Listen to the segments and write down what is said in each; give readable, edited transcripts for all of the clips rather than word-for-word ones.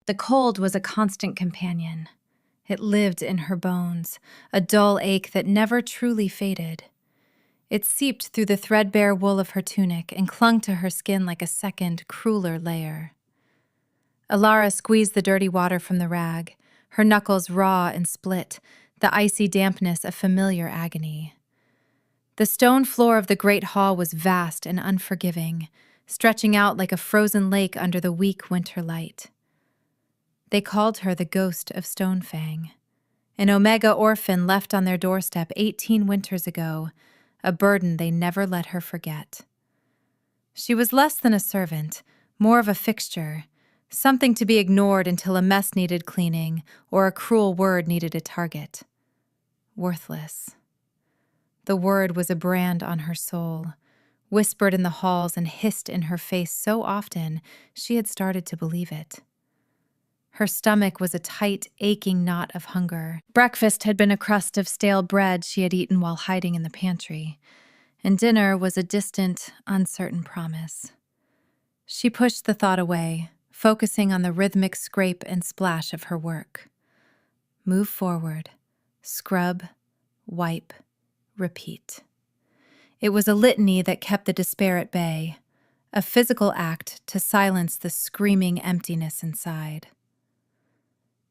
The cold was a constant companion. It lived in her bones, a dull ache that never truly faded. It seeped through the threadbare wool of her tunic and clung to her skin like a second, crueler layer. Alara squeezed the dirty water from the rag, her knuckles raw and split, the icy dampness a familiar agony. The stone floor of the great hall was vast and unforgiving, stretching out like a frozen lake under the weak winter light. They called her the ghost of Stonefang, an Omega orphan left on their doorstep 18 winters ago, a burden they never let her forget. She was less than a servant, more of a fixture, something to be ignored until a mess needed cleaning or a cruel word needed a target. Worthless. The word was a brand on her soul, whispered in the halls and hissed in her face so often she had started to believe it. Her stomach was a tight, aching knot of hunger. Breakfast had been a crust of stale bread she had eaten while hiding in the pantry, and dinner was a distant, uncertain promise. She pushed the thought away, focusing on the rhythmic scrape and splash of her work. Move forward, scrub, wipe, repeat. It was a litany that kept the despair at bay, a physical act to silence the screaming emptiness inside.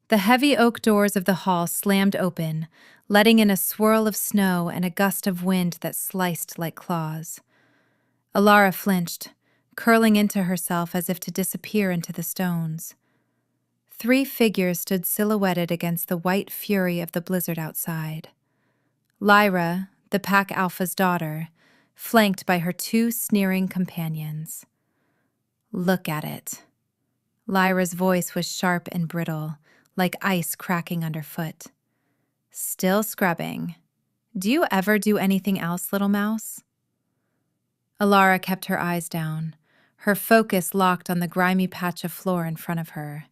The heavy oak doors of the hall slammed open, letting in a swirl of snow and a gust of wind that sliced like claws. Alara flinched, curling into herself as if to disappear into the stones. 3 figures stood silhouetted against the white fury of the blizzard outside. Lyra, the pack alpha's daughter, flanked by her 2 sneering companions. Look at it. Lyra's voice was sharp and brittle, like ice cracking underfoot. Still scrubbing. Do you ever do anything else, little mouse? Alara kept her eyes down, her focus locked on the grimy patch of floor in front of her.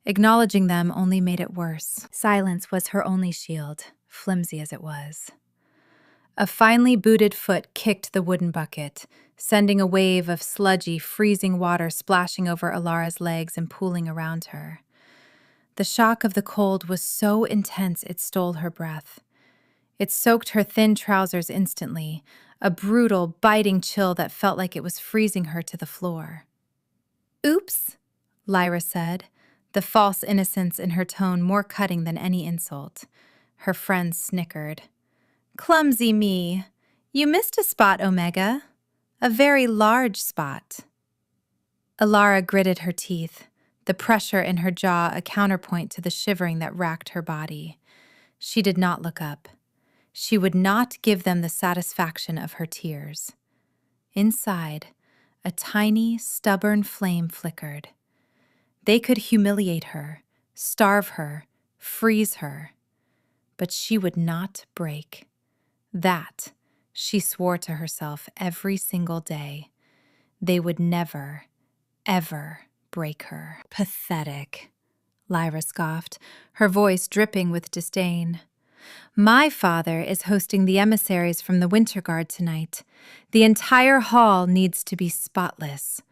Acknowledging them only made it worse. Silence was her only shield, flimsy as it was. A finely booted foot kicked the wooden bucket, sending a wave of sludgy, freezing water splashing over Alara's legs and pooling around her. The shock of the cold was so intense it stole her breath. It soaked her thin trousers instantly, a brutal, biting chill that felt like it was freezing her to the floor. Oops, Lyra said, the false innocence in her tone more cutting than any insult. Her friends snickered. Clumsy me. You missed a spot, Omega. A very large spot. Alara gritted her teeth, the pressure in her jaw a counterpoint to the shivering that racked her body. She did not look up. She would not give them the satisfaction of her tears. Inside, a tiny, stubborn flame flickered. They could humiliate her, starve her, freeze her. But she would not break. That, she swore to herself every single day. They would never, ever break her. Pathetic, Lyra scoffed, her voice dripping with disdain. My father is hosting the emissaries from the Winter Guard tonight. The entire hall needs to be spotless.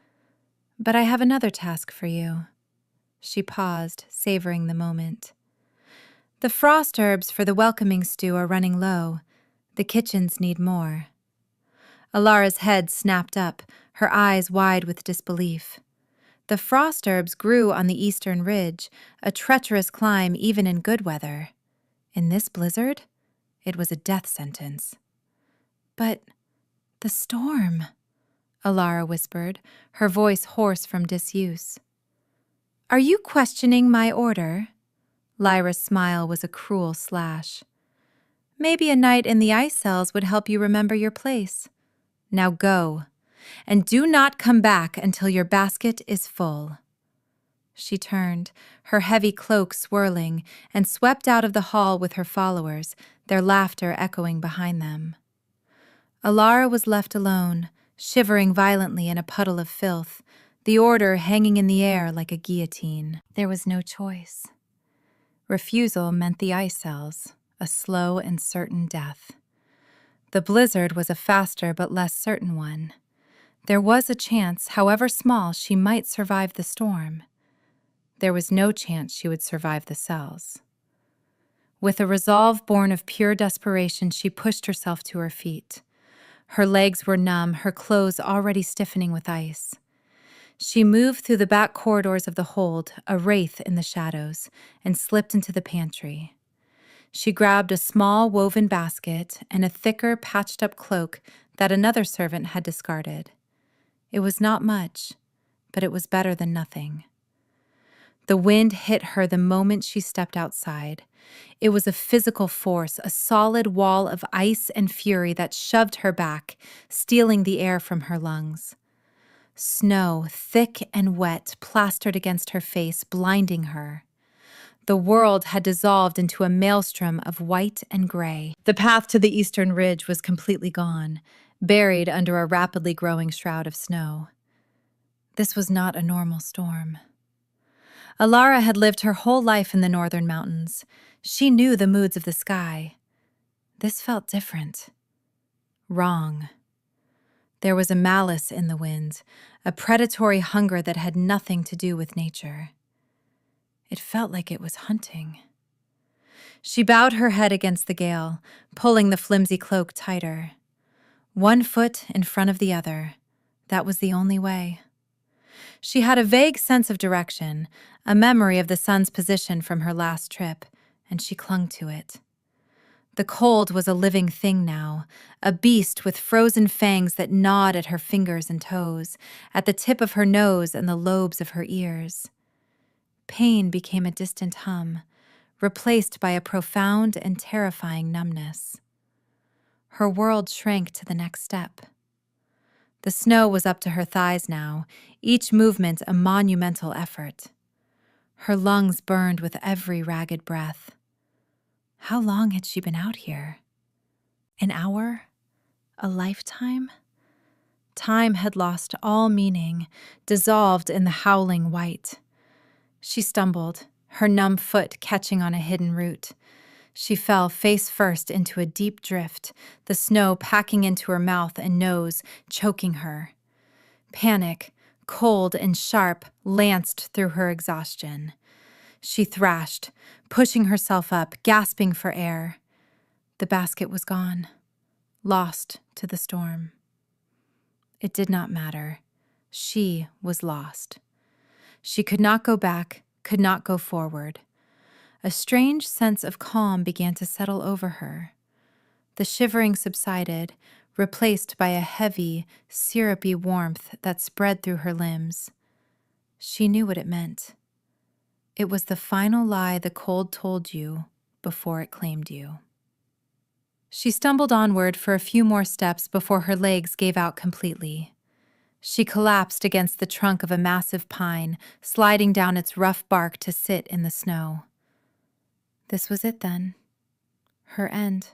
But I have another task for you. She paused, savoring the moment. The frost herbs for the welcoming stew are running low. The kitchens need more. Alara's head snapped up, her eyes wide with disbelief. The frost herbs grew on the eastern ridge, a treacherous climb even in good weather. In this blizzard, it was a death sentence. But the storm, Alara whispered, her voice hoarse from disuse. Are you questioning my order? Lyra's smile was a cruel slash. Maybe a night in the ice cells would help you remember your place. Now go, and do not come back until your basket is full. She turned, her heavy cloak swirling, and swept out of the hall with her followers, their laughter echoing behind them. Alara was left alone, shivering violently in a puddle of filth, the order hanging in the air like a guillotine. There was no choice. Refusal meant the ice cells, a slow and certain death. The blizzard was a faster but less certain one. There was a chance, however small, she might survive the storm. There was no chance she would survive the cells. With a resolve born of pure desperation, she pushed herself to her feet. Her legs were numb, her clothes already stiffening with ice. She moved through the back corridors of the hold, a wraith in the shadows, and slipped into the pantry. She grabbed a small woven basket and a thicker, patched-up cloak that another servant had discarded. It was not much, but it was better than nothing. The wind hit her the moment she stepped outside. It was a physical force, a solid wall of ice and fury that shoved her back, stealing the air from her lungs. Snow, thick and wet, plastered against her face, blinding her. The world had dissolved into a maelstrom of white and gray. The path to the eastern ridge was completely gone, buried under a rapidly growing shroud of snow. This was not a normal storm. Alara had lived her whole life in the northern mountains. She knew the moods of the sky. This felt different. Wrong. There was a malice in the wind, a predatory hunger that had nothing to do with nature. It felt like it was hunting. She bowed her head against the gale, pulling the flimsy cloak tighter. One foot in front of the other. That was the only way. She had a vague sense of direction, a memory of the sun's position from her last trip, and she clung to it. The cold was a living thing now, a beast with frozen fangs that gnawed at her fingers and toes, at the tip of her nose and the lobes of her ears. Pain became a distant hum, replaced by a profound and terrifying numbness. Her world shrank to the next step. The snow was up to her thighs now, each movement a monumental effort. Her lungs burned with every ragged breath. How long had she been out here? An hour? A lifetime? Time had lost all meaning, dissolved in the howling white. She stumbled, her numb foot catching on a hidden root. She fell face first into a deep drift, the snow packing into her mouth and nose, choking her. Panic, cold and sharp, lanced through her exhaustion. She thrashed, pushing herself up, gasping for air. The basket was gone, lost to the storm. It did not matter. She was lost. She could not go back, could not go forward. A strange sense of calm began to settle over her. The shivering subsided, replaced by a heavy, syrupy warmth that spread through her limbs. She knew what it meant. It was the final lie the cold told you before it claimed you. She stumbled onward for a few more steps before her legs gave out completely. She collapsed against the trunk of a massive pine, sliding down its rough bark to sit in the snow. This was it then. Her end.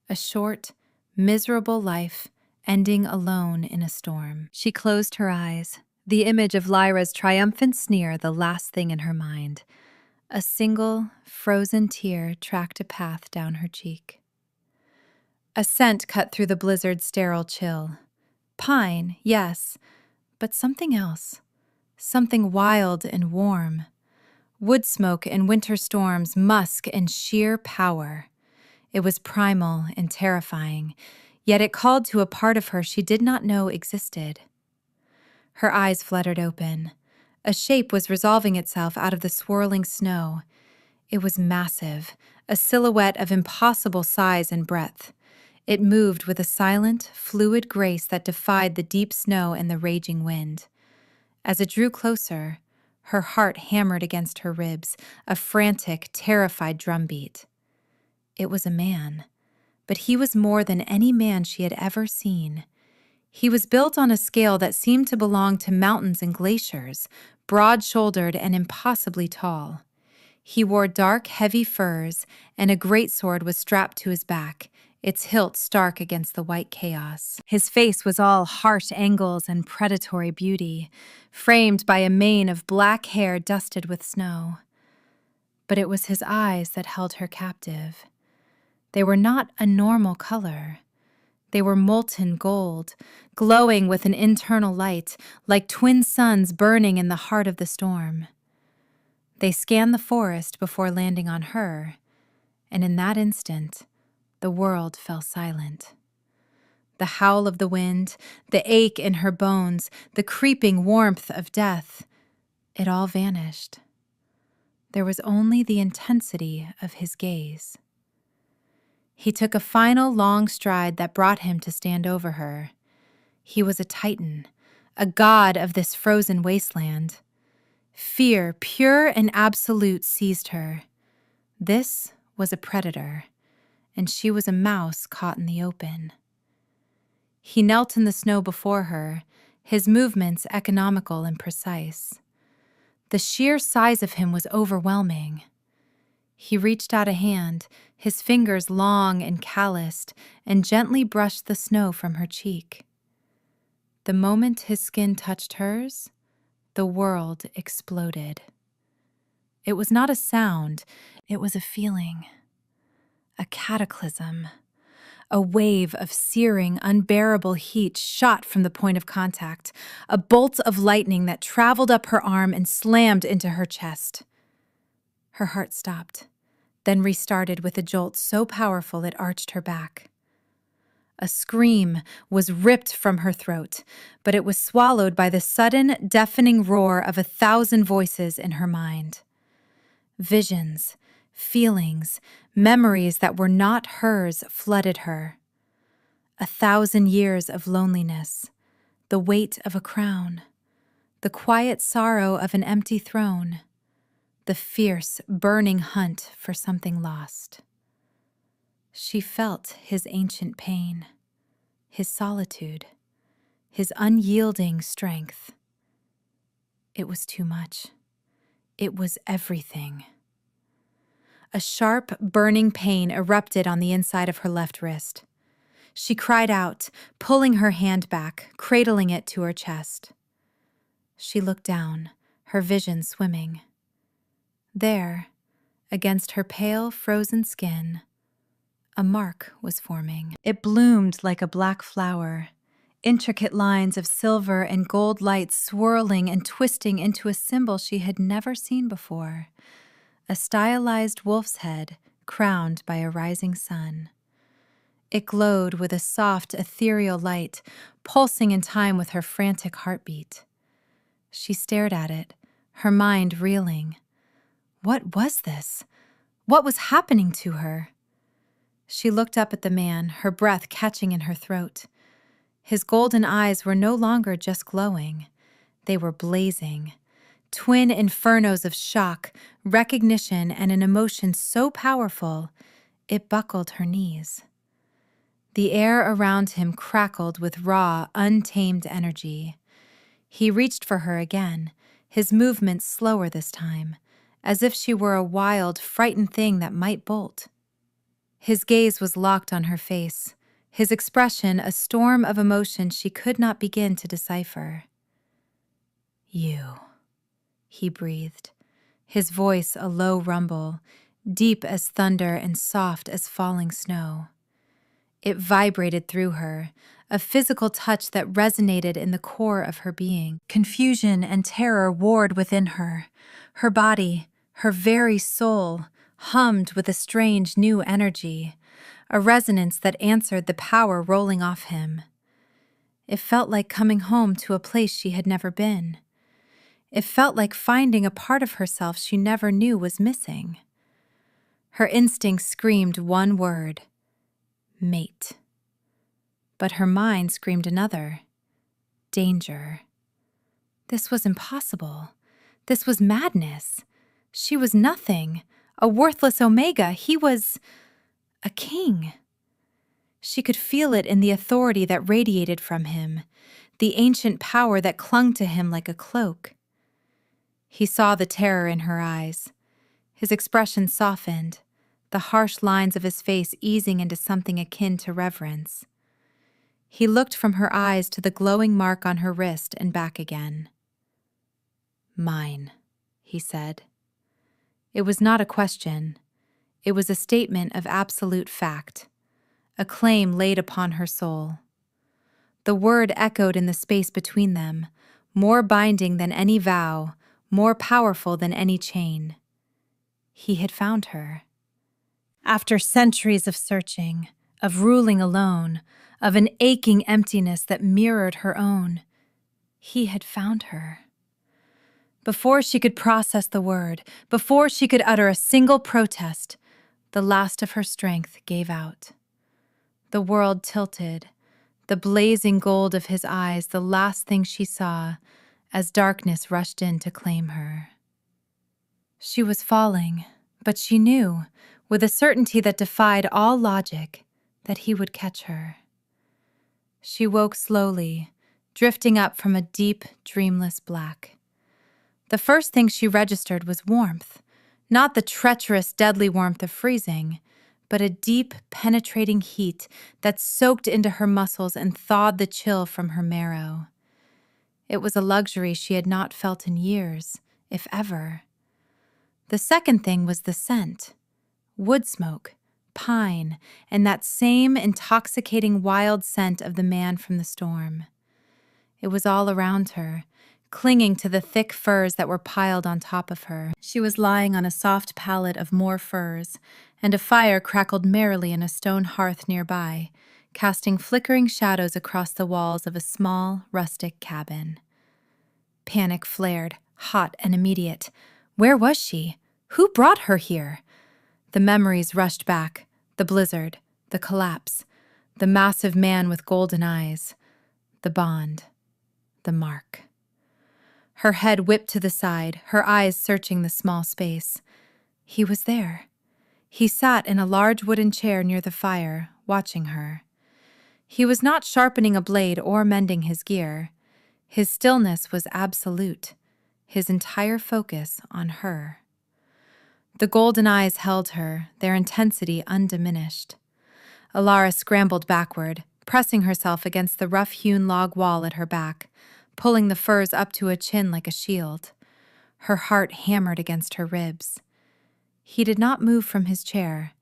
A short, miserable life ending alone in a storm. She closed her eyes, the image of Lyra's triumphant sneer the last thing in her mind. A single, frozen tear tracked a path down her cheek. A scent cut through the blizzard's sterile chill. Pine, yes, but something else. Something wild and warm. Wood smoke and winter storms, musk and sheer power. It was primal and terrifying, yet it called to a part of her she did not know existed. Her eyes fluttered open. A shape was resolving itself out of the swirling snow. It was massive, a silhouette of impossible size and breadth. It moved with a silent, fluid grace that defied the deep snow and the raging wind. As it drew closer, her heart hammered against her ribs, a frantic, terrified drumbeat. It was a man, but he was more than any man she had ever seen. He was built on a scale that seemed to belong to mountains and glaciers, broad-shouldered and impossibly tall. He wore dark, heavy furs, and a greatsword was strapped to his back, its hilt stark against the white chaos. His face was all harsh angles and predatory beauty, framed by a mane of black hair dusted with snow. But it was his eyes that held her captive. They were not a normal color. They were molten gold, glowing with an internal light, like twin suns burning in the heart of the storm. They scanned the forest before landing on her, and in that instant, the world fell silent. The howl of the wind, the ache in her bones, the creeping warmth of death, it all vanished. There was only the intensity of his gaze. He took a final long stride that brought him to stand over her. He was a titan, a god of this frozen wasteland. Fear, pure and absolute, seized her. This was a predator, and she was a mouse caught in the open. He knelt in the snow before her, his movements economical and precise. The sheer size of him was overwhelming. He reached out a hand, his fingers long and calloused, and gently brushed the snow from her cheek. The moment his skin touched hers, the world exploded. It was not a sound, it was a feeling, a cataclysm. A wave of searing, unbearable heat shot from the point of contact, a bolt of lightning that traveled up her arm and slammed into her chest. Her heart stopped, then restarted with a jolt so powerful it arched her back. A scream was ripped from her throat, but it was swallowed by the sudden, deafening roar of 1,000 voices in her mind. Visions, feelings, memories that were not hers flooded her. 1,000 years of loneliness, the weight of a crown, the quiet sorrow of an empty throne, the fierce, burning hunt for something lost. She felt his ancient pain, his solitude, his unyielding strength. It was too much. It was everything. A sharp, burning pain erupted on the inside of her left wrist. She cried out, pulling her hand back, cradling it to her chest. She looked down, her vision swimming. There, against her pale, frozen skin, a mark was forming. It bloomed like a black flower, intricate lines of silver and gold light swirling and twisting into a symbol she had never seen before. A stylized wolf's head crowned by a rising sun. It glowed with a soft, ethereal light, pulsing in time with her frantic heartbeat. She stared at it, her mind reeling. What was this? What was happening to her? She looked up at the man, her breath catching in her throat. His golden eyes were no longer just glowing. They were blazing. Twin infernos of shock, recognition, and an emotion so powerful, it buckled her knees. The air around him crackled with raw, untamed energy. He reached for her again, his movements slower this time, as if she were a wild, frightened thing that might bolt. His gaze was locked on her face, his expression a storm of emotion she could not begin to decipher. You, he breathed, his voice a low rumble, deep as thunder and soft as falling snow. It vibrated through her, a physical touch that resonated in the core of her being. Confusion and terror warred within her. Her body, her very soul, hummed with a strange new energy, a resonance that answered the power rolling off him. It felt like coming home to a place she had never been. It felt like finding a part of herself she never knew was missing. Her instinct screamed one word: mate. But her mind screamed another: danger. This was impossible. This was madness. She was nothing, a worthless Omega. He was a king. She could feel it in the authority that radiated from him, the ancient power that clung to him like a cloak. He saw the terror in her eyes. His expression softened, the harsh lines of his face easing into something akin to reverence. He looked from her eyes to the glowing mark on her wrist and back again. Mine, he said. It was not a question. It was a statement of absolute fact, a claim laid upon her soul. The word echoed in the space between them, more binding than any vow, more powerful than any chain. He had found her. After centuries of searching, of ruling alone, of an aching emptiness that mirrored her own, he had found her. Before she could process the word, before she could utter a single protest, the last of her strength gave out. The world tilted, the blazing gold of his eyes the last thing she saw as darkness rushed in to claim her. She was falling, but she knew, with a certainty that defied all logic, that he would catch her. She woke slowly, drifting up from a deep, dreamless black. The first thing she registered was warmth, not the treacherous, deadly warmth of freezing, but a deep, penetrating heat that soaked into her muscles and thawed the chill from her marrow. It was a luxury she had not felt in years, if ever. The second thing was the scent. Wood smoke, pine, and that same intoxicating wild scent of the man from the storm. It was all around her, clinging to the thick furs that were piled on top of her. She was lying on a soft pallet of more furs, and a fire crackled merrily in a stone hearth nearby, casting flickering shadows across the walls of a small, rustic cabin. Panic flared, hot and immediate. Where was she? Who brought her here? The memories rushed back, the blizzard, the collapse, the massive man with golden eyes, the bond, the mark. Her head whipped to the side, her eyes searching the small space. He was there. He sat in a large wooden chair near the fire, watching her. He was not sharpening a blade or mending his gear. His stillness was absolute, his entire focus on her. The golden eyes held her, their intensity undiminished. Alara scrambled backward, pressing herself against the rough-hewn log wall at her back, pulling the furs up to her chin like a shield. Her heart hammered against her ribs. He did not move from his chair,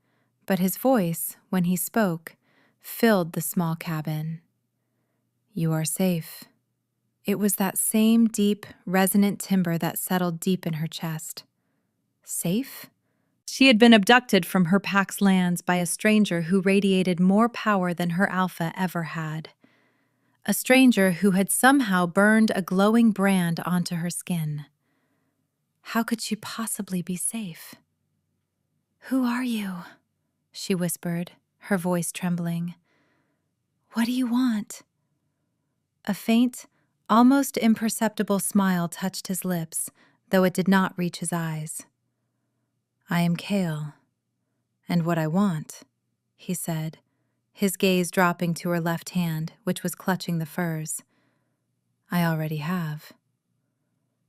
but his voice, when he spoke, filled the small cabin. "You are safe." It was that same deep, resonant timbre that settled deep in her chest. Safe? She had been abducted from her pack's lands by a stranger who radiated more power than her alpha ever had. A stranger who had somehow burned a glowing brand onto her skin. How could she possibly be safe? "Who are you?" she whispered, her voice trembling. "What do you want?" A faint, almost imperceptible smile touched his lips, though it did not reach his eyes. "I am Kale, and what I want," he said, his gaze dropping to her left hand, which was clutching the furs, "I already have."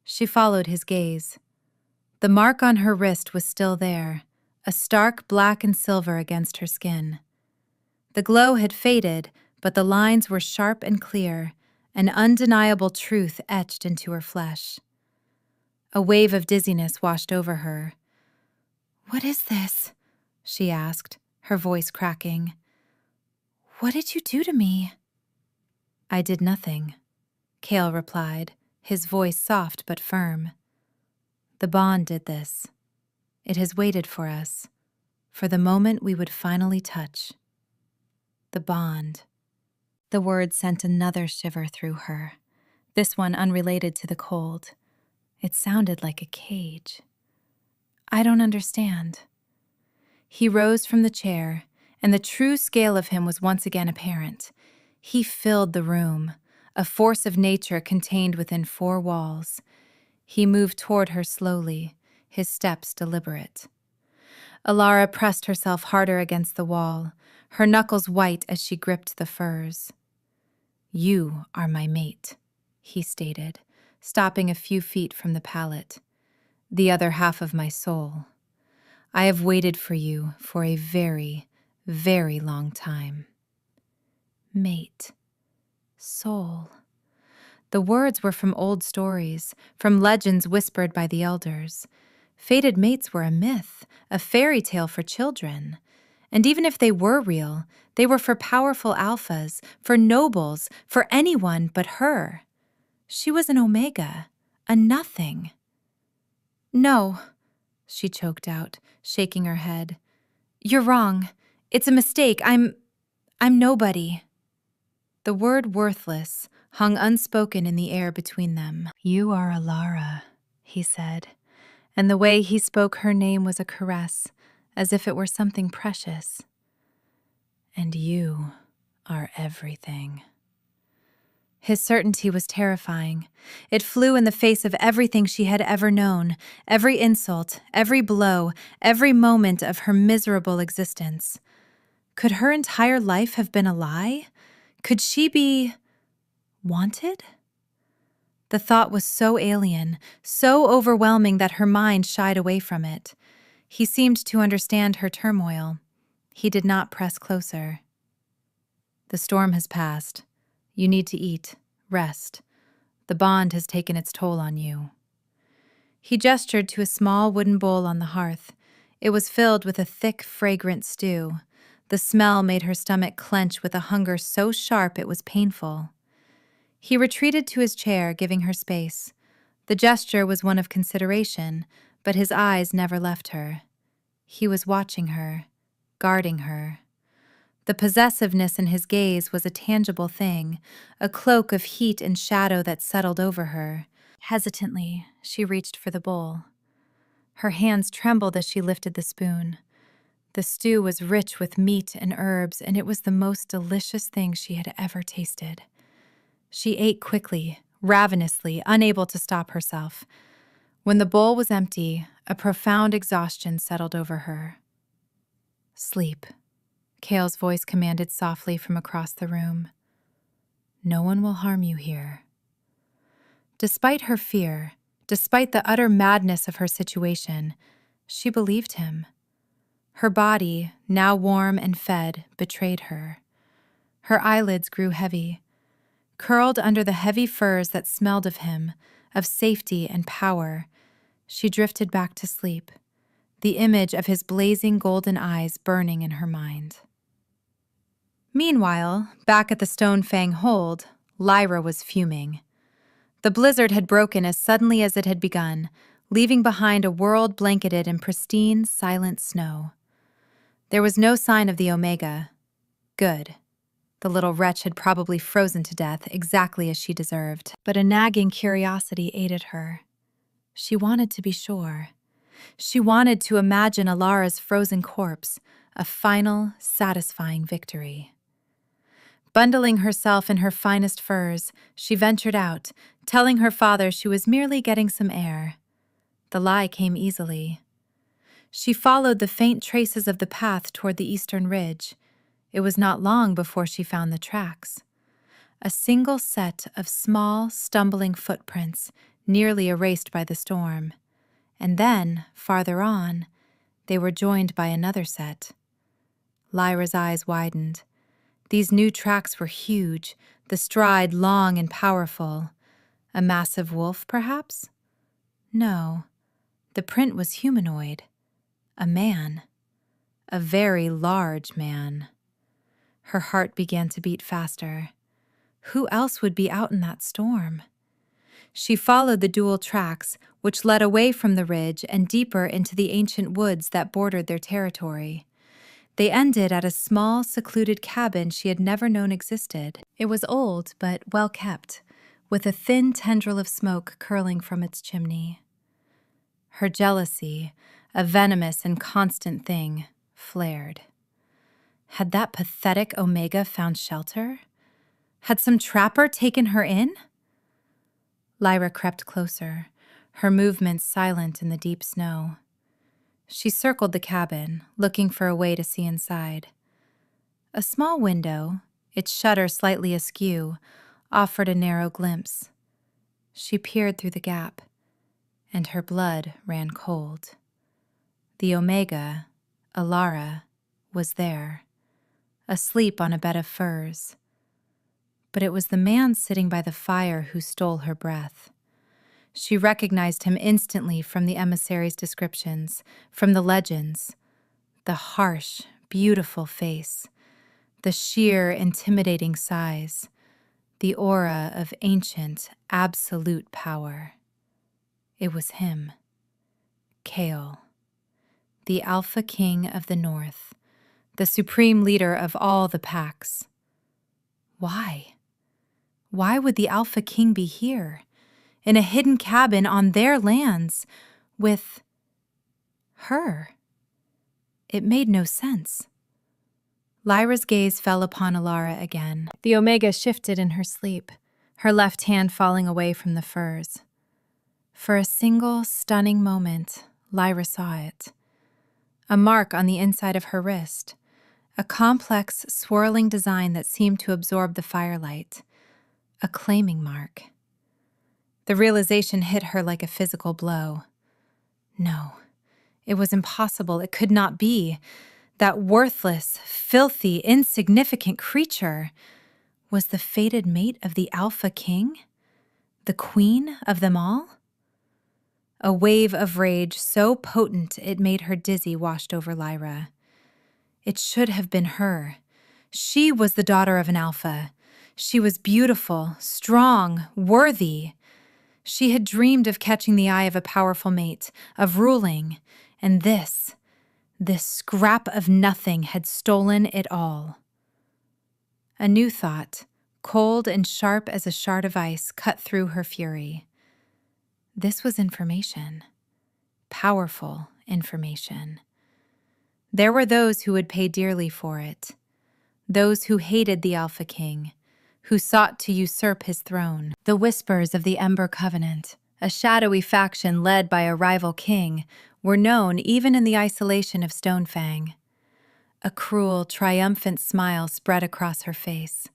She followed his gaze. The mark on her wrist was still there, a stark black and silver against her skin. The glow had faded, but the lines were sharp and clear, an undeniable truth etched into her flesh. A wave of dizziness washed over her. "What is this?" she asked, her voice cracking. "What did you do to me?" "I did nothing," Kale replied, his voice soft but firm. "The bond did this. It has waited for us, for the moment we would finally touch. The bond." The word sent another shiver through her, this one unrelated to the cold. It sounded like a cage. "I don't understand." He rose from the chair, and the true scale of him was once again apparent. He filled the room, a force of nature contained within four walls. He moved toward her slowly, his steps deliberate. Alara pressed herself harder against the wall, her knuckles white as she gripped the furs. "You are my mate," he stated, stopping a few feet from the pallet. "The other half of my soul. I have waited for you for a very, very long time." Mate. Soul. The words were from old stories, from legends whispered by the elders. Fated mates were a myth, a fairy tale for children. And even if they were real, they were for powerful alphas, for nobles, for anyone but her. She was an omega, a nothing. No, she choked out, shaking her head. You're wrong. It's a mistake. I'm nobody. The word worthless hung unspoken in the air between them. You are Alara, he said, and the way he spoke her name was a caress, as if it were something precious. And you are everything. His certainty was terrifying. It flew in the face of everything she had ever known, every insult, every blow, every moment of her miserable existence. Could her entire life have been a lie? Could she be wanted? The thought was so alien, so overwhelming that her mind shied away from it. He seemed to understand her turmoil. He did not press closer. The storm has passed. You need to eat, rest. The bond has taken its toll on you. He gestured to a small wooden bowl on the hearth. It was filled with a thick, fragrant stew. The smell made her stomach clench with a hunger so sharp it was painful. He retreated to his chair, giving her space. The gesture was one of consideration, but his eyes never left her. He was watching her, guarding her. The possessiveness in his gaze was a tangible thing, a cloak of heat and shadow that settled over her. Hesitantly, she reached for the bowl. Her hands trembled as she lifted the spoon. The stew was rich with meat and herbs, and it was the most delicious thing she had ever tasted. She ate quickly, ravenously, unable to stop herself. When the bowl was empty, a profound exhaustion settled over her. Sleep. Kale's voice commanded softly from across the room. No one will harm you here. Despite her fear, despite the utter madness of her situation, she believed him. Her body, now warm and fed, betrayed her. Her eyelids grew heavy. Curled under the heavy furs that smelled of him, of safety and power, she drifted back to sleep, the image of his blazing golden eyes burning in her mind. Meanwhile, back at the Stone Fang hold, Lyra was fuming. The blizzard had broken as suddenly as it had begun, leaving behind a world blanketed in pristine, silent snow. There was no sign of the Omega. Good. The little wretch had probably frozen to death, exactly as she deserved. But a nagging curiosity aided her. She wanted to be sure. She wanted to imagine Alara's frozen corpse, a final, satisfying victory. Bundling herself in her finest furs, she ventured out, telling her father she was merely getting some air. The lie came easily. She followed the faint traces of the path toward the eastern ridge. It was not long before she found the tracks. A single set of small, stumbling footprints, nearly erased by the storm. And then, farther on, they were joined by another set. Lyra's eyes widened. These new tracks were huge, the stride long and powerful. A massive wolf, perhaps? No. The print was humanoid. A man. A very large man. Her heart began to beat faster. Who else would be out in that storm? She followed the dual tracks, which led away from the ridge and deeper into the ancient woods that bordered their territory. They ended at a small, secluded cabin she had never known existed. It was old, but well kept, with a thin tendril of smoke curling from its chimney. Her jealousy, a venomous and constant thing, flared. Had that pathetic Omega found shelter? Had some trapper taken her in? Lyra crept closer, her movements silent in the deep snow. She circled the cabin, looking for a way to see inside. A small window, its shutter slightly askew, offered a narrow glimpse. She peered through the gap, and her blood ran cold. The Omega, Alara, was there, asleep on a bed of furs. But it was the man sitting by the fire who stole her breath. She recognized him instantly from the emissary's descriptions, from the legends. The harsh, beautiful face, the sheer, intimidating size, the aura of ancient, absolute power. It was him. Chaol, the Alpha King of the North, the supreme leader of all the packs. Why? Why would the Alpha King be here, in a hidden cabin on their lands, with her? It made no sense. Lyra's gaze fell upon Alara again. The Omega shifted in her sleep, her left hand falling away from the furs. For a single, stunning moment, Lyra saw it. A mark on the inside of her wrist, a complex, swirling design that seemed to absorb the firelight. A claiming mark. The realization hit her like a physical blow. No, it was impossible. It could not be. That worthless, filthy, insignificant creature was the fated mate of the Alpha King? The queen of them all? A wave of rage so potent it made her dizzy washed over Lyra. It should have been her. She was the daughter of an Alpha. She was beautiful, strong, worthy. She had dreamed of catching the eye of a powerful mate, of ruling, and this scrap of nothing had stolen it all. A new thought, cold and sharp as a shard of ice, cut through her fury. This was information. Powerful information. There were those who would pay dearly for it. Those who hated the Alpha King, who sought to usurp his throne. The Whispers of the Ember Covenant, a shadowy faction led by a rival king, were known even in the isolation of Stonefang. A cruel, triumphant smile spread across her face.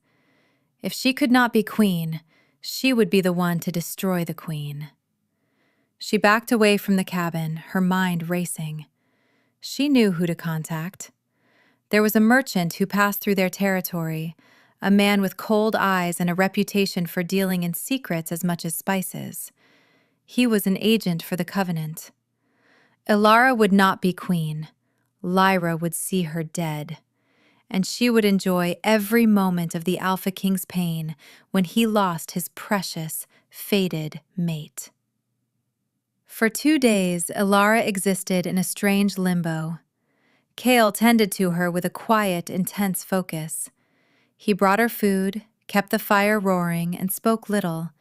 If she could not be queen, she would be the one to destroy the queen. She backed away from the cabin, her mind racing. She knew who to contact. There was a merchant who passed through their territory, a man with cold eyes and a reputation for dealing in secrets as much as spices. He was an agent for the Covenant. Alara would not be queen. Lyra would see her dead, and she would enjoy every moment of the Alpha King's pain when he lost his precious, fated mate. For 2 days, Alara existed in a strange limbo. Chaol tended to her with a quiet, intense focus. He brought her food, kept the fire roaring, and spoke little,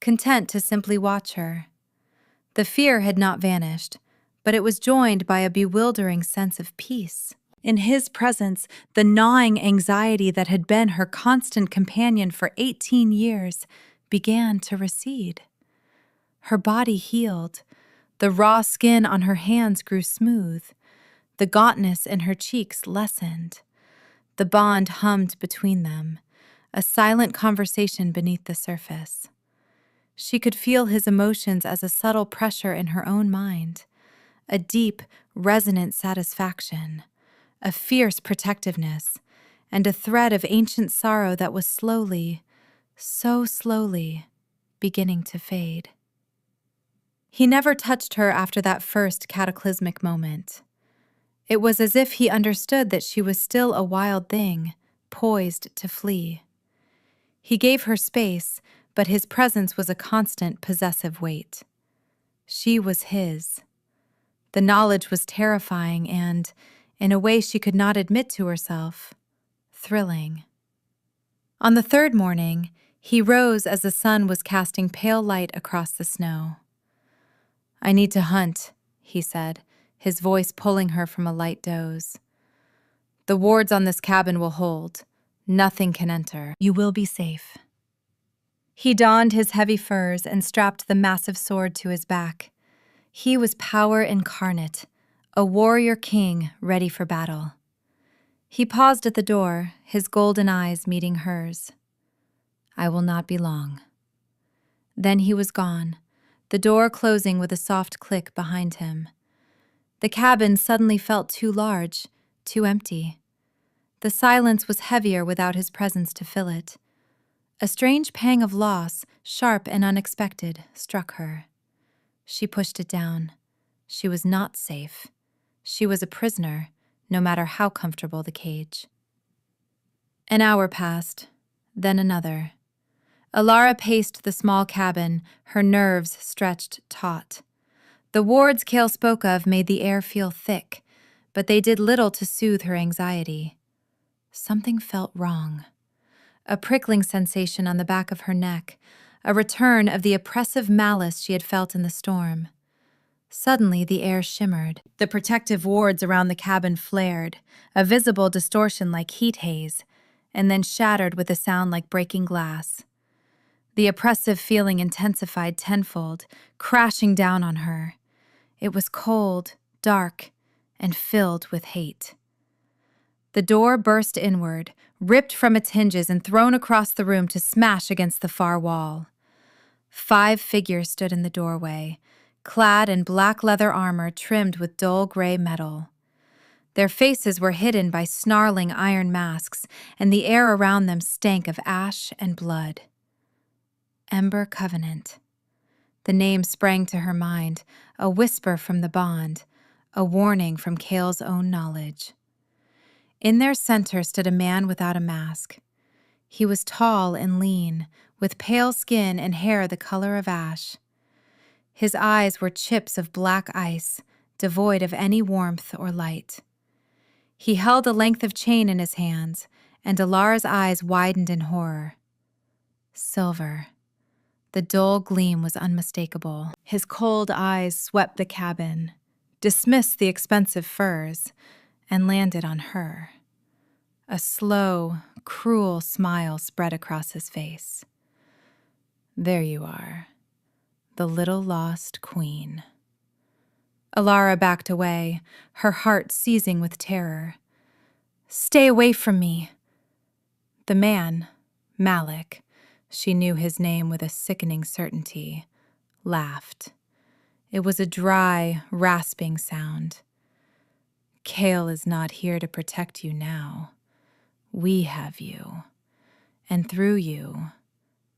content to simply watch her. The fear had not vanished, but it was joined by a bewildering sense of peace. In his presence, the gnawing anxiety that had been her constant companion for 18 years began to recede. Her body healed. The raw skin on her hands grew smooth. The gauntness in her cheeks lessened. The bond hummed between them, a silent conversation beneath the surface. She could feel his emotions as a subtle pressure in her own mind, a deep, resonant satisfaction, a fierce protectiveness, and a thread of ancient sorrow that was slowly, so slowly, beginning to fade. He never touched her after that first cataclysmic moment. It was as if he understood that she was still a wild thing, poised to flee. He gave her space, but his presence was a constant possessive weight. She was his. The knowledge was terrifying and, in a way she could not admit to herself, thrilling. On the 3rd morning, he rose as the sun was casting pale light across the snow. "I need to hunt," he said, his voice pulling her from a light doze. "The wards on this cabin will hold. Nothing can enter. You will be safe." He donned his heavy furs and strapped the massive sword to his back. He was power incarnate, a warrior king ready for battle. He paused at the door, his golden eyes meeting hers. "I will not be long." Then he was gone, the door closing with a soft click behind him. The cabin suddenly felt too large, too empty. The silence was heavier without his presence to fill it. A strange pang of loss, sharp and unexpected, struck her. She pushed it down. She was not safe. She was a prisoner, no matter how comfortable the cage. An hour passed, then another. Alara paced the small cabin, her nerves stretched taut. The wards Cale spoke of made the air feel thick, but they did little to soothe her anxiety. Something felt wrong. A prickling sensation on the back of her neck, a return of the oppressive malice she had felt in the storm. Suddenly, the air shimmered. The protective wards around the cabin flared, a visible distortion like heat haze, and then shattered with a sound like breaking glass. The oppressive feeling intensified tenfold, crashing down on her. It was cold, dark, and filled with hate. The door burst inward, ripped from its hinges and thrown across the room to smash against the far wall. 5 figures stood in the doorway, clad in black leather armor trimmed with dull gray metal. Their faces were hidden by snarling iron masks, and the air around them stank of ash and blood. Ember Covenant. The name sprang to her mind, a whisper from the bond, a warning from Cale's own knowledge. In their center stood a man without a mask. He was tall and lean, with pale skin and hair the color of ash. His eyes were chips of black ice, devoid of any warmth or light. He held a length of chain in his hands, and Alara's eyes widened in horror. Silver. The dull gleam was unmistakable. His cold eyes swept the cabin, dismissed the expensive furs, and landed on her. A slow, cruel smile spread across his face. There you are, the little lost queen. Alara backed away, her heart seizing with terror. Stay away from me. The man, Malik, she knew his name with a sickening certainty, laughed. It was a dry, rasping sound. Cale is not here to protect you now. We have you, and through you,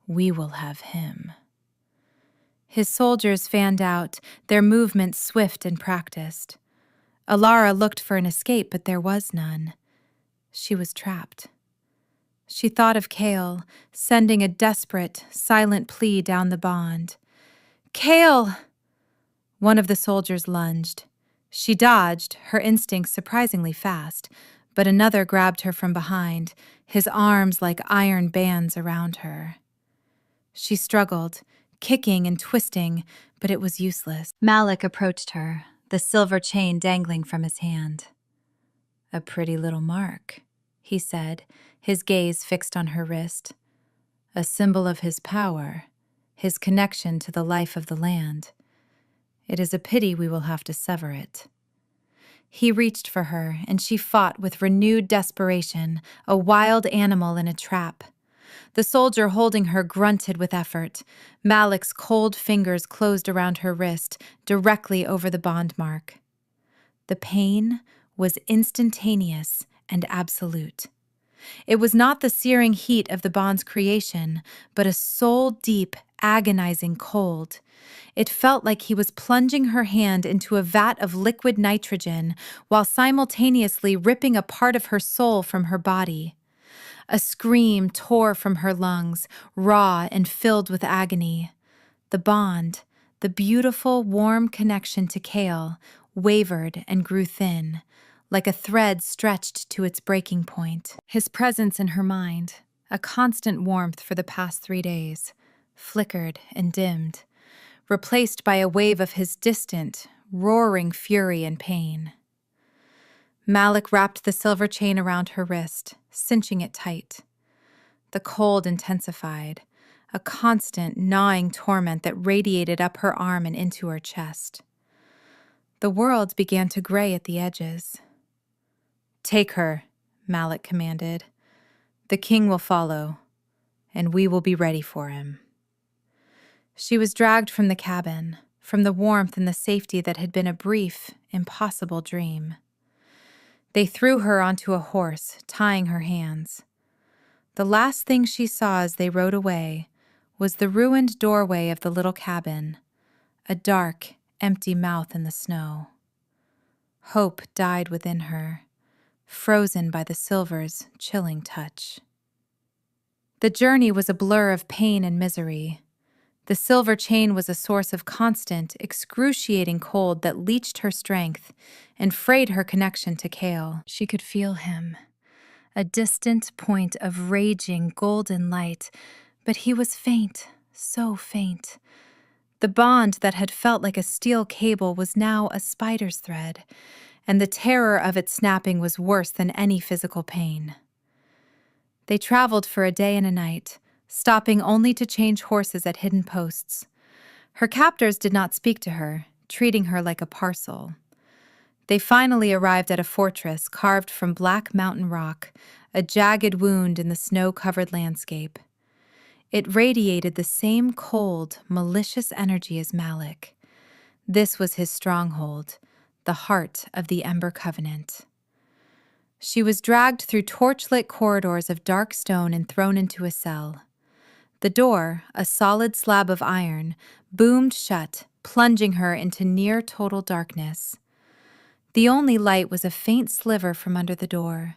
we will have him. His soldiers fanned out, their movements swift and practiced. Alara looked for an escape, but there was none. She was trapped. She thought of Cale, sending a desperate, silent plea down the bond. Cale! One of the soldiers lunged. She dodged, her instincts surprisingly fast, but another grabbed her from behind, his arms like iron bands around her. She struggled, kicking and twisting, but it was useless. Malik approached her, the silver chain dangling from his hand. A pretty little mark, he said, his gaze fixed on her wrist. A symbol of his power, his connection to the life of the land. It is a pity we will have to sever it. He reached for her, and she fought with renewed desperation, a wild animal in a trap. The soldier holding her grunted with effort. Malik's cold fingers closed around her wrist, directly over the bond mark. The pain was instantaneous and absolute. It was not the searing heat of the bond's creation, but a soul-deep, agonizing cold. It felt like he was plunging her hand into a vat of liquid nitrogen while simultaneously ripping a part of her soul from her body. A scream tore from her lungs, raw and filled with agony. The bond, the beautiful, warm connection to Cale, wavered and grew thin, like a thread stretched to its breaking point. His presence in her mind, a constant warmth for the past 3 days, flickered and dimmed, replaced by a wave of his distant, roaring fury and pain. Malik wrapped the silver chain around her wrist, cinching it tight. The cold intensified, a constant, gnawing torment that radiated up her arm and into her chest. The world began to gray at the edges. Take her, Malik commanded. The king will follow, and we will be ready for him. She was dragged from the cabin, from the warmth and the safety that had been a brief, impossible dream. They threw her onto a horse, tying her hands. The last thing she saw as they rode away was the ruined doorway of the little cabin, a dark, empty mouth in the snow. Hope died within her, frozen by the silver's chilling touch. The journey was a blur of pain and misery. The silver chain was a source of constant, excruciating cold that leached her strength and frayed her connection to Kale. She could feel him, a distant point of raging golden light, but he was faint, so faint. The bond that had felt like a steel cable was now a spider's thread, and the terror of its snapping was worse than any physical pain. They traveled for a day and a night, stopping only to change horses at hidden posts. Her captors did not speak to her, treating her like a parcel. They finally arrived at a fortress carved from black mountain rock, a jagged wound in the snow-covered landscape. It radiated the same cold, malicious energy as Malik. This was his stronghold, the heart of the Ember Covenant. She was dragged through torchlit corridors of dark stone and thrown into a cell. The door, a solid slab of iron, boomed shut, plunging her into near-total darkness. The only light was a faint sliver from under the door.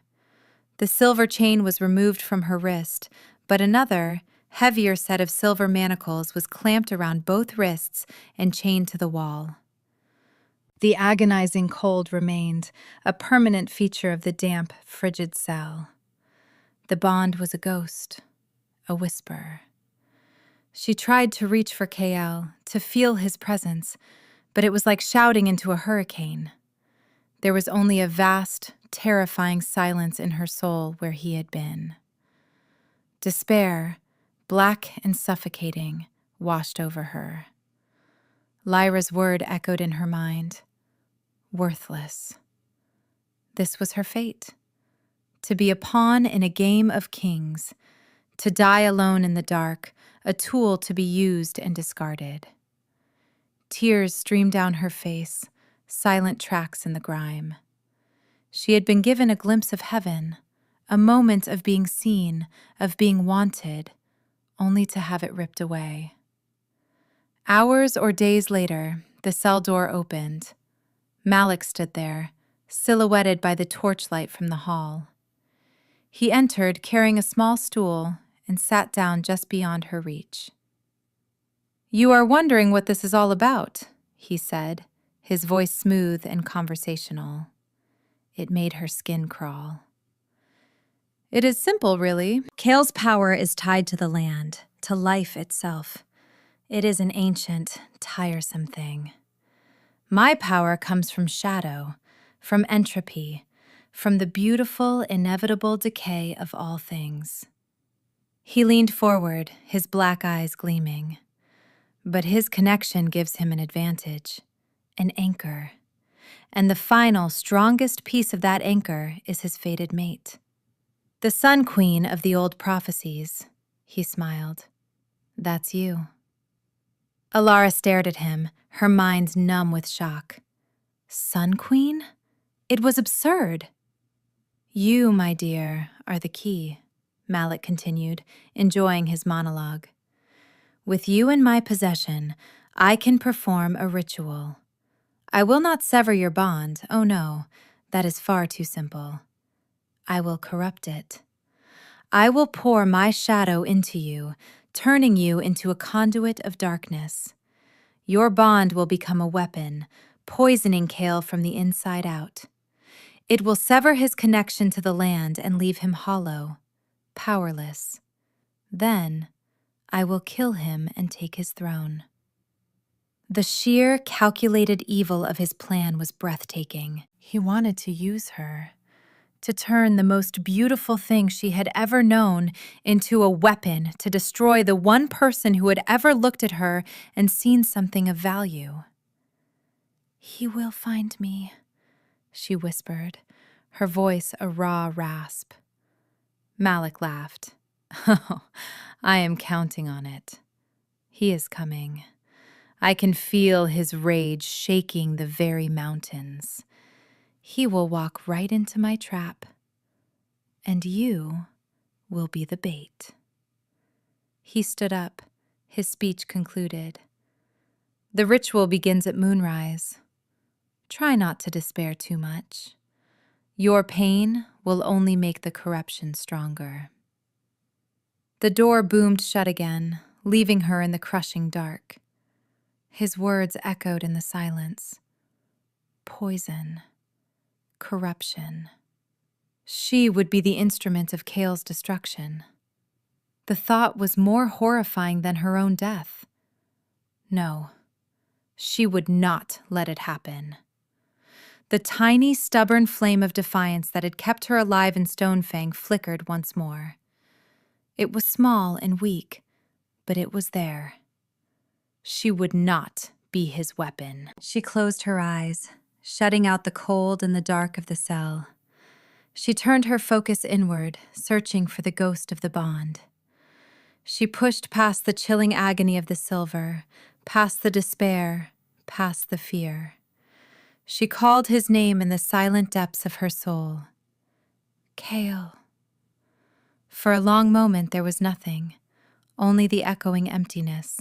The silver chain was removed from her wrist, but another, heavier set of silver manacles was clamped around both wrists and chained to the wall. The agonizing cold remained, a permanent feature of the damp, frigid cell. The bond was a ghost, a whisper. She tried to reach for Kael, to feel his presence, but it was like shouting into a hurricane. There was only a vast, terrifying silence in her soul where he had been. Despair, black and suffocating, washed over her. Lyra's word echoed in her mind. Worthless. This was her fate. To be a pawn in a game of kings. To die alone in the dark, a tool to be used and discarded. Tears streamed down her face, silent tracks in the grime. She had been given a glimpse of heaven, a moment of being seen, of being wanted, only to have it ripped away. Hours or days later, the cell door opened. Malik stood there, silhouetted by the torchlight from the hall. He entered carrying a small stool and sat down just beyond her reach. "You are wondering what this is all about," he said, his voice smooth and conversational. It made her skin crawl. "It is simple, really. Kale's power is tied to the land, to life itself. It is an ancient, tiresome thing. My power comes from shadow, from entropy, from the beautiful, inevitable decay of all things." He leaned forward, his black eyes gleaming. But his connection gives him an advantage, an anchor. And the final, strongest piece of that anchor is his fated mate. The Sun Queen of the old prophecies, he smiled. That's you. Alara stared at him, her mind numb with shock. Sun Queen? It was absurd. You, my dear, are the key, Malik continued, enjoying his monologue. With you in my possession, I can perform a ritual. I will not sever your bond, oh no, that is far too simple. I will corrupt it. I will pour my shadow into you, turning you into a conduit of darkness. Your bond will become a weapon, poisoning Kale from the inside out. It will sever his connection to the land and leave him hollow, powerless. Then, I will kill him and take his throne. The sheer, calculated evil of his plan was breathtaking. He wanted to use her, to turn the most beautiful thing she had ever known into a weapon to destroy the one person who had ever looked at her and seen something of value. He will find me, she whispered, her voice a raw rasp. Malik laughed. Oh, I am counting on it. He is coming. I can feel his rage shaking the very mountains. He will walk right into my trap, and you will be the bait. He stood up, his speech concluded. The ritual begins at moonrise. Try not to despair too much. Your pain will only make the corruption stronger. The door boomed shut again, leaving her in the crushing dark. His words echoed in the silence. Poison. Corruption. She would be the instrument of Cale's destruction. The thought was more horrifying than her own death. No, she would not let it happen. The tiny, stubborn flame of defiance that had kept her alive in Stonefang flickered once more. It was small and weak, but it was there. She would not be his weapon. She closed her eyes, shutting out the cold and the dark of the cell. She turned her focus inward, searching for the ghost of the bond. She pushed past the chilling agony of the silver, past the despair, past the fear. She called his name in the silent depths of her soul. Cale. For a long moment there was nothing, only the echoing emptiness.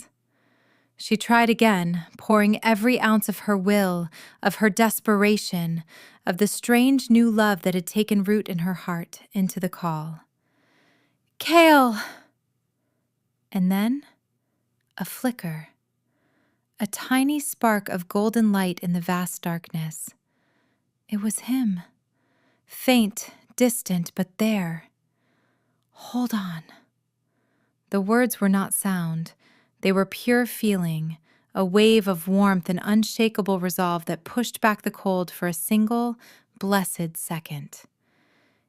She tried again, pouring every ounce of her will, of her desperation, of the strange new love that had taken root in her heart, into the call. Cale! And then, a flicker. A tiny spark of golden light in the vast darkness. It was him. Faint, distant, but there. Hold on. The words were not sound. They were pure feeling, a wave of warmth and unshakable resolve that pushed back the cold for a single, blessed second.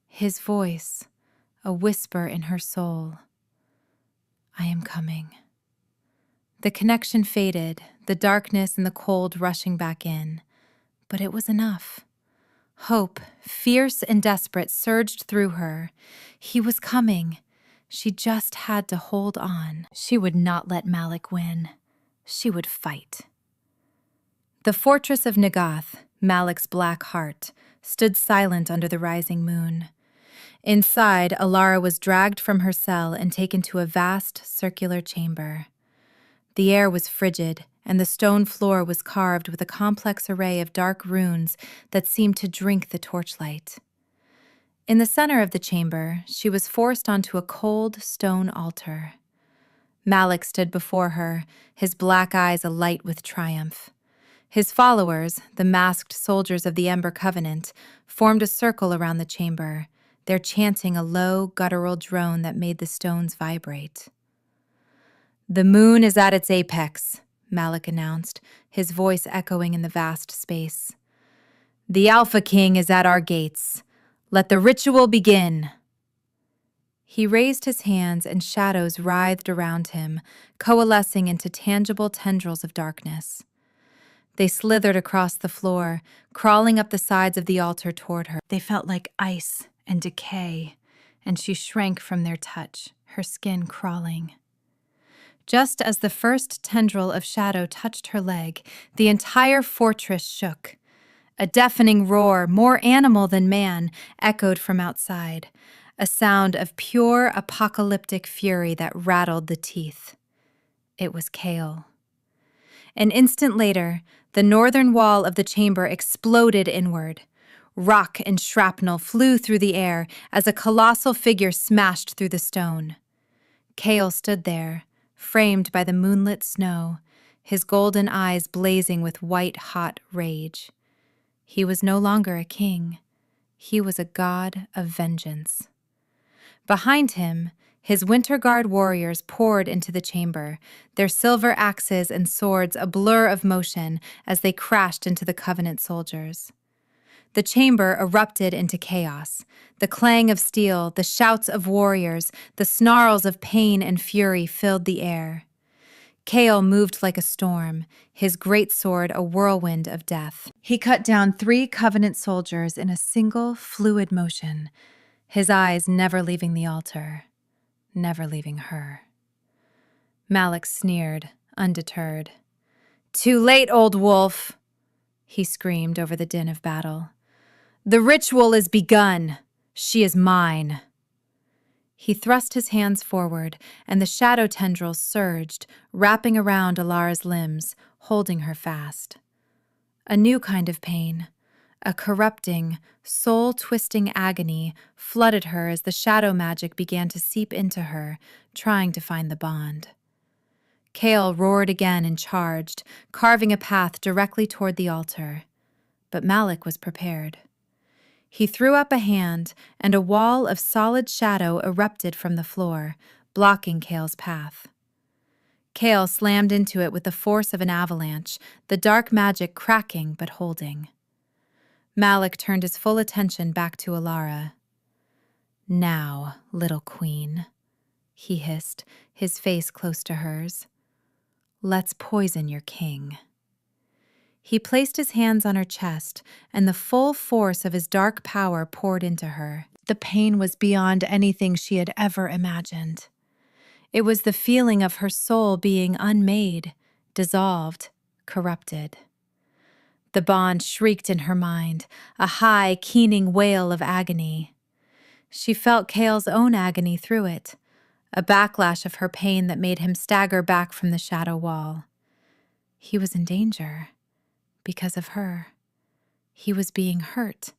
His voice, a whisper in her soul. I am coming. The connection faded, the darkness and the cold rushing back in. But it was enough. Hope, fierce and desperate, surged through her. He was coming. She just had to hold on. She would not let Malik win. She would fight. The fortress of Nagath, Malik's black heart, stood silent under the rising moon. Inside, Alara was dragged from her cell and taken to a vast, circular chamber. The air was frigid, and the stone floor was carved with a complex array of dark runes that seemed to drink the torchlight. In the center of the chamber, she was forced onto a cold stone altar. Malik stood before her, his black eyes alight with triumph. His followers, the masked soldiers of the Ember Covenant, formed a circle around the chamber, their chanting a low, guttural drone that made the stones vibrate. The moon is at its apex, Malik announced, his voice echoing in the vast space. The Alpha King is at our gates. Let the ritual begin. He raised his hands and shadows writhed around him, coalescing into tangible tendrils of darkness. They slithered across the floor, crawling up the sides of the altar toward her. They felt like ice and decay, and she shrank from their touch, her skin crawling. Just as the first tendril of shadow touched her leg, the entire fortress shook. A deafening roar, more animal than man, echoed from outside, a sound of pure apocalyptic fury that rattled the teeth. It was Cale. An instant later, the northern wall of the chamber exploded inward. Rock and shrapnel flew through the air as a colossal figure smashed through the stone. Cale stood there, framed by the moonlit snow, his golden eyes blazing with white-hot rage. He was no longer a king. He was a god of vengeance. Behind him, his Winter Guard warriors poured into the chamber, their silver axes and swords a blur of motion as they crashed into the Covenant soldiers. The chamber erupted into chaos. The clang of steel, the shouts of warriors, the snarls of pain and fury filled the air. Cale moved like a storm, his greatsword a whirlwind of death. He cut down 3 Covenant soldiers in a single, fluid motion, his eyes never leaving the altar, never leaving her. Malik sneered, undeterred. "Too late, old wolf," he screamed over the din of battle. "The ritual is begun. She is mine." He thrust his hands forward, and the shadow tendrils surged, wrapping around Alara's limbs, holding her fast. A new kind of pain, a corrupting, soul-twisting agony, flooded her as the shadow magic began to seep into her, trying to find the bond. Kale roared again and charged, carving a path directly toward the altar. But Malik was prepared. He threw up a hand, and a wall of solid shadow erupted from the floor, blocking Kale's path. Kale slammed into it with the force of an avalanche, the dark magic cracking but holding. Malik turned his full attention back to Alara. "Now, little queen," he hissed, his face close to hers. "Let's poison your king." He placed his hands on her chest, and the full force of his dark power poured into her. The pain was beyond anything she had ever imagined. It was the feeling of her soul being unmade, dissolved, corrupted. The bond shrieked in her mind, a high, keening wail of agony. She felt Kale's own agony through it, a backlash of her pain that made him stagger back from the shadow wall. He was in danger because of her. He was being hurt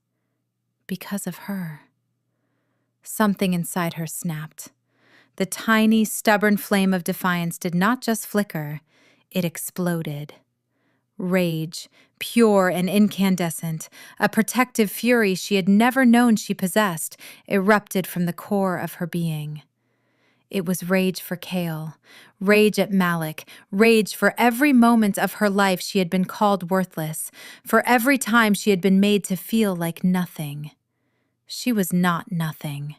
because of her. Something inside her snapped. The tiny, stubborn flame of defiance did not just flicker, it exploded. Rage, pure and incandescent, a protective fury she had never known she possessed, erupted from the core of her being. It was rage for Kale, rage at Malik, rage for every moment of her life she had been called worthless, for every time she had been made to feel like nothing. She was not nothing.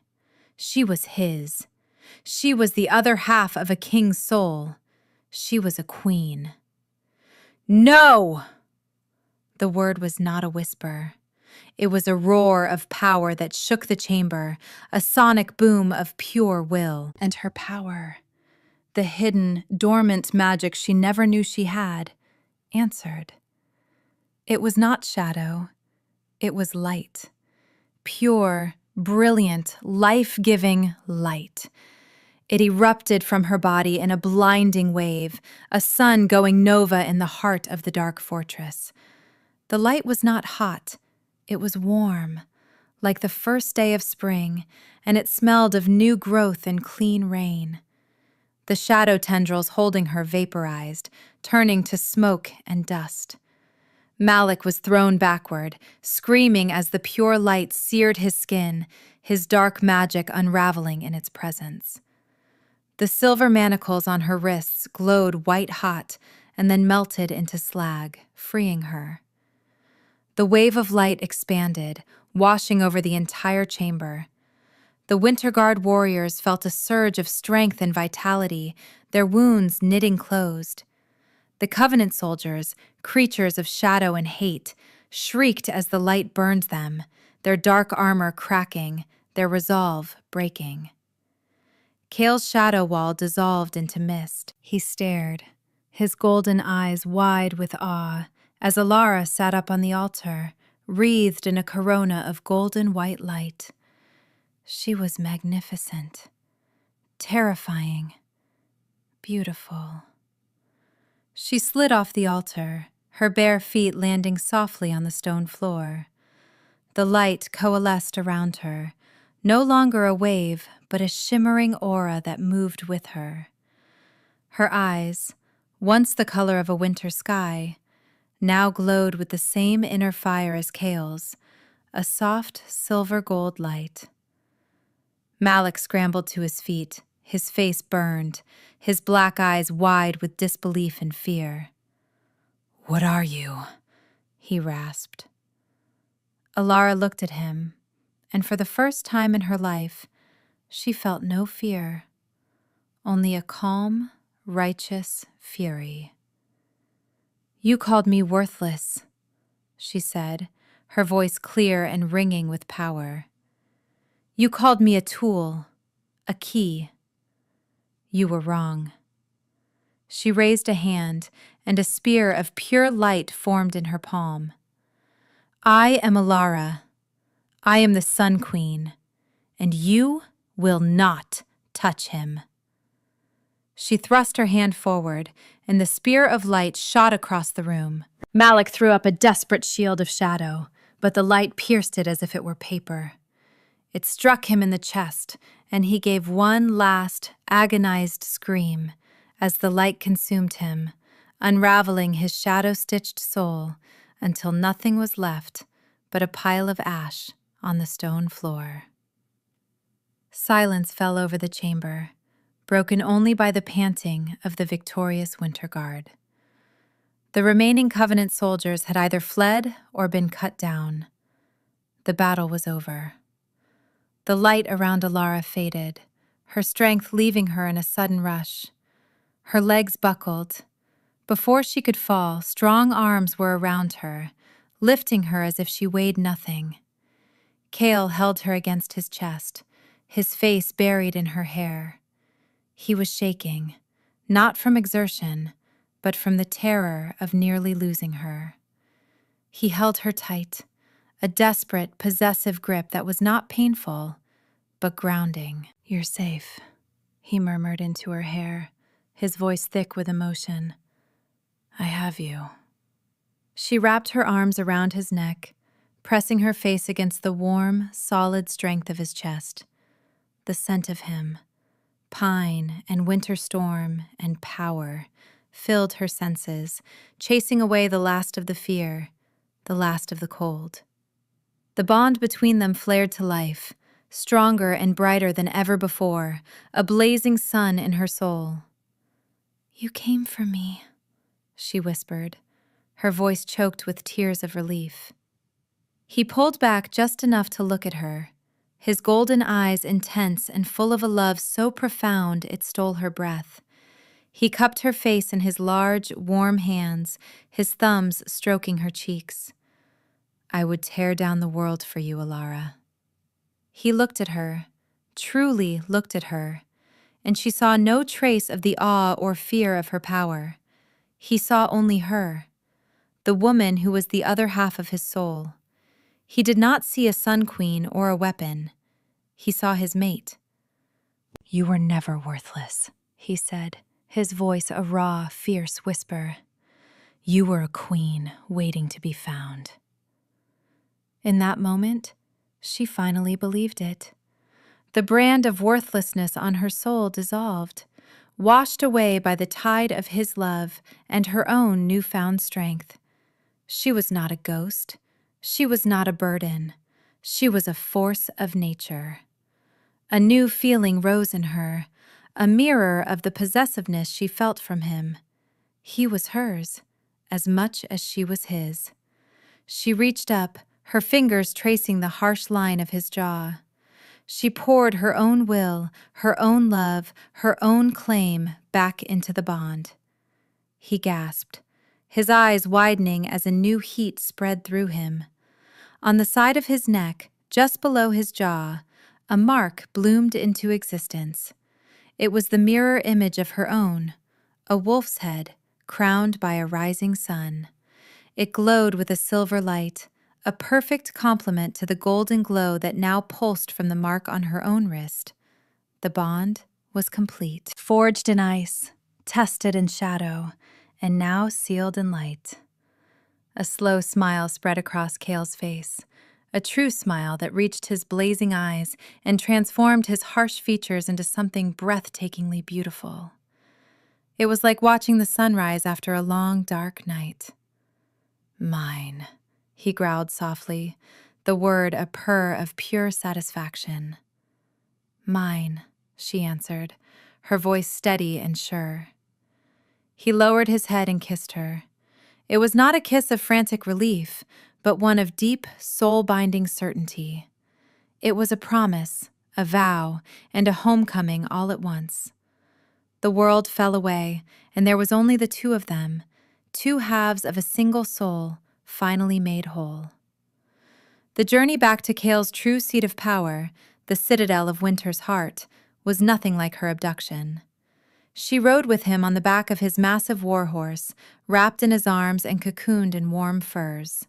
She was his. She was the other half of a king's soul. She was a queen. "No!" The word was not a whisper. It was a roar of power that shook the chamber, a sonic boom of pure will. And her power, the hidden, dormant magic she never knew she had, answered. It was not shadow. It was light. Pure, brilliant, life-giving light. It erupted from her body in a blinding wave, a sun going nova in the heart of the dark fortress. The light was not hot. It was warm, like the first day of spring, and it smelled of new growth and clean rain. The shadow tendrils holding her vaporized, turning to smoke and dust. Malik was thrown backward, screaming as the pure light seared his skin, his dark magic unraveling in its presence. The silver manacles on her wrists glowed white-hot and then melted into slag, freeing her. The wave of light expanded, washing over the entire chamber. The Winter Guard warriors felt a surge of strength and vitality, their wounds knitting closed. The Covenant soldiers, creatures of shadow and hate, shrieked as the light burned them, their dark armor cracking, their resolve breaking. Kale's shadow wall dissolved into mist. He stared, his golden eyes wide with awe, as Alara sat up on the altar, wreathed in a corona of golden white light. She was magnificent, terrifying, beautiful. She slid off the altar, her bare feet landing softly on the stone floor. The light coalesced around her, no longer a wave, but a shimmering aura that moved with her. Her eyes, once the color of a winter sky, now glowed with the same inner fire as Kale's, a soft silver gold light. Malik scrambled to his feet, his face burned, his black eyes wide with disbelief and fear. "What are you?" he rasped. Alara looked at him, and for the first time in her life, she felt no fear, only a calm, righteous fury. "You called me worthless," she said, her voice clear and ringing with power. "You called me a tool, a key. You were wrong." She raised a hand, and a spear of pure light formed in her palm. "I am Alara. I am the Sun Queen, and you will not touch him." She thrust her hand forward, and the spear of light shot across the room. Malik threw up a desperate shield of shadow, but the light pierced it as if it were paper. It struck him in the chest, and he gave one last, agonized scream, as the light consumed him, unraveling his shadow-stitched soul until nothing was left but a pile of ash on the stone floor. Silence fell over the chamber, broken only by the panting of the victorious Winter Guard. The remaining Covenant soldiers had either fled or been cut down. The battle was over. The light around Alara faded, her strength leaving her in a sudden rush. Her legs buckled. Before she could fall, strong arms were around her, lifting her as if she weighed nothing. Cale held her against his chest, his face buried in her hair. He was shaking, not from exertion, but from the terror of nearly losing her. He held her tight, a desperate, possessive grip that was not painful, but grounding. "You're safe," he murmured into her hair, his voice thick with emotion. "I have you." She wrapped her arms around his neck, pressing her face against the warm, solid strength of his chest. The scent of him, pine and winter storm and power, filled her senses, chasing away the last of the fear, the last of the cold. The bond between them flared to life, stronger and brighter than ever before, a blazing sun in her soul. "You came for me," she whispered, her voice choked with tears of relief. He pulled back just enough to look at her, his golden eyes intense and full of a love so profound it stole her breath. He cupped her face in his large, warm hands, his thumbs stroking her cheeks. "I would tear down the world for you, Alara." He looked at her, truly looked at her, and she saw no trace of the awe or fear of her power. He saw only her, the woman who was the other half of his soul. He did not see a Sun Queen or a weapon. He saw his mate. "You were never worthless," he said, his voice a raw, fierce whisper. "You were a queen waiting to be found." In that moment, she finally believed it. The brand of worthlessness on her soul dissolved, washed away by the tide of his love and her own newfound strength. She was not a ghost. She was not a burden. She was a force of nature. A new feeling rose in her, a mirror of the possessiveness she felt from him. He was hers, as much as she was his. She reached up, her fingers tracing the harsh line of his jaw. She poured her own will, her own love, her own claim back into the bond. He gasped, his eyes widening as a new heat spread through him. On the side of his neck, just below his jaw, a mark bloomed into existence. It was the mirror image of her own, a wolf's head crowned by a rising sun. It glowed with a silver light, a perfect complement to the golden glow that now pulsed from the mark on her own wrist. The bond was complete, forged in ice, tested in shadow, and now sealed in light. A slow smile spread across Cale's face, a true smile that reached his blazing eyes and transformed his harsh features into something breathtakingly beautiful. It was like watching the sunrise after a long, dark night. "Mine," he growled softly, the word a purr of pure satisfaction. "Mine," she answered, her voice steady and sure. He lowered his head and kissed her. It was not a kiss of frantic relief, but one of deep, soul-binding certainty. It was a promise, a vow, and a homecoming all at once. The world fell away, and there was only the two of them, two halves of a single soul, finally made whole. The journey back to Cale's true seat of power, the citadel of Winter's heart, was nothing like her abduction. She rode with him on the back of his massive warhorse, wrapped in his arms and cocooned in warm furs.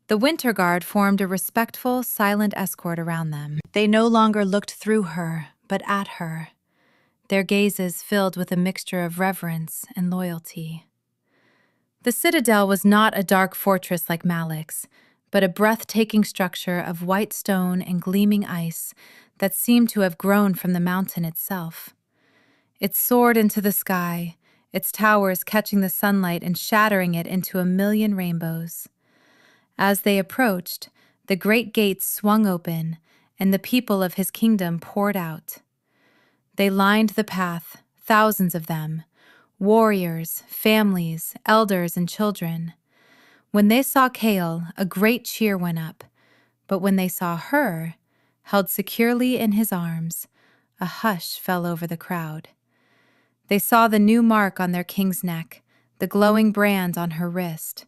The Winter Guard formed a respectful, silent escort around them. They no longer looked through her, but at her, their gazes filled with a mixture of reverence and loyalty. The citadel was not a dark fortress like Malik's, but a breathtaking structure of white stone and gleaming ice that seemed to have grown from the mountain itself. It soared into the sky, its towers catching the sunlight and shattering it into a million rainbows. As they approached, the great gates swung open, and the people of his kingdom poured out. They lined the path, thousands of them, warriors, families, elders, and children. When they saw Chaol, a great cheer went up, but when they saw her, held securely in his arms, a hush fell over the crowd. They saw the new mark on their king's neck, the glowing brand on her wrist.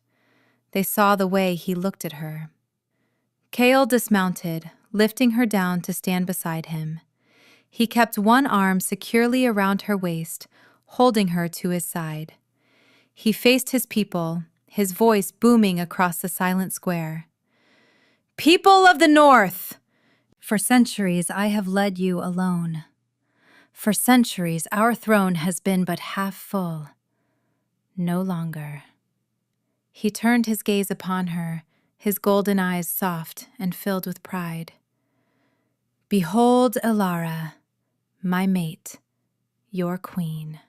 They saw the way he looked at her. Chaol dismounted, lifting her down to stand beside him. He kept one arm securely around her waist, holding her to his side. He faced his people, his voice booming across the silent square. "People of the North! For centuries I have led you alone. For centuries our throne has been but half full. No longer." He turned his gaze upon her, his golden eyes soft and filled with pride. "Behold Elara, my mate, your queen."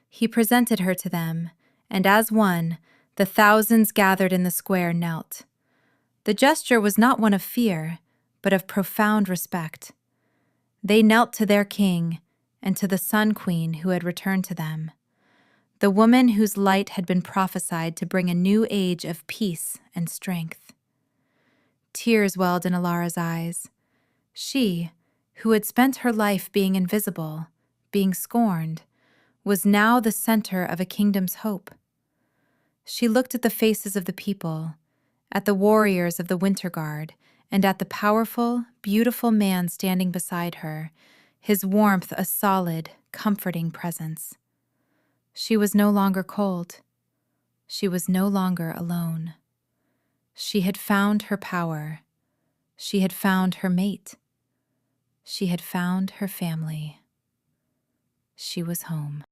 He presented her to them, and as one, the thousands gathered in the square knelt. The gesture was not one of fear, but of profound respect. They knelt to their king and to the Sun Queen who had returned to them, the woman whose light had been prophesied to bring a new age of peace and strength. Tears welled in Elara's eyes. She, who had spent her life being invisible, being scorned, was now the center of a kingdom's hope. She looked at the faces of the people, at the warriors of the Winter Guard, and at the powerful, beautiful man standing beside her, his warmth a solid, comforting presence. She was no longer cold. She was no longer alone. She had found her power. She had found her mate. She had found her family. She was home.